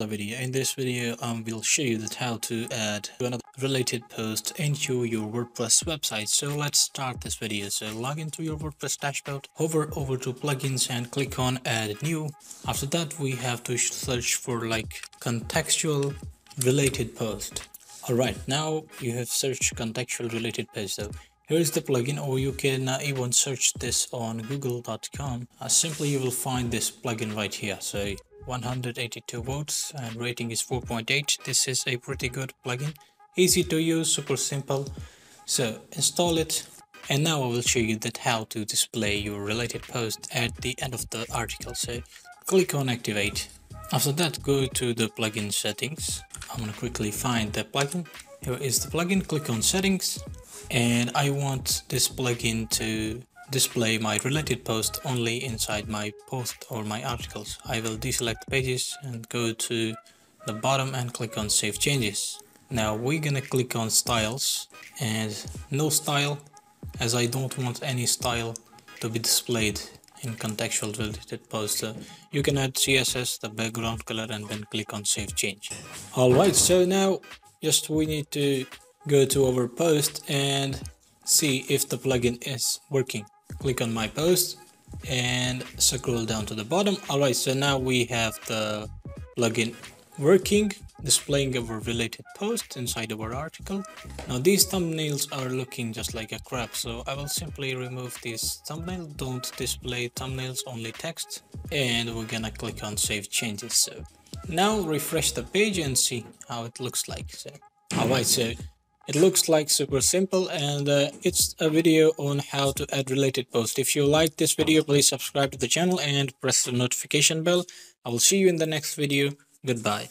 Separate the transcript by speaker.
Speaker 1: video. In this video, we'll show you that how to add another related post into your WordPress website. So let's start this video. So log into your WordPress dashboard, hover over to plugins and click on add new. After that, we have to search for like contextual related post. Alright, now you have searched contextual related post. So here is the plugin, or you can even search this on google.com. Simply you will find this plugin right here. So 182 votes and rating is 4.8. This is a pretty good plugin, easy to use, super simple. So install it, and now I will show you that how to display your related post at the end of the article. So click on activate. After that, go to the plugin settings. I'm gonna quickly find the plugin. Here is the plugin. Click on settings, and I want this plugin to display my related post only inside my post or my articles. I will deselect pages and go to the bottom and click on save changes. Now we're gonna click on styles and no style, as I don't want any style to be displayed in contextual related post. So you can add CSS, the background color, and then click on save change. Alright, so now just we need to go to our post and see if the plugin is working. Click on my post and scroll down to the bottom. Alright, so now we have the plugin working, displaying our related post inside our article. Now these thumbnails are looking just like a crap, so I will simply remove these thumbnails. Don't display thumbnails, only text, and we're gonna click on save changes. So now refresh the page and see how it looks like. So alright, so it looks like super simple, and it's a video on how to add related post. If you like this video, please subscribe to the channel and press the notification bell. I will see you in the next video. Goodbye.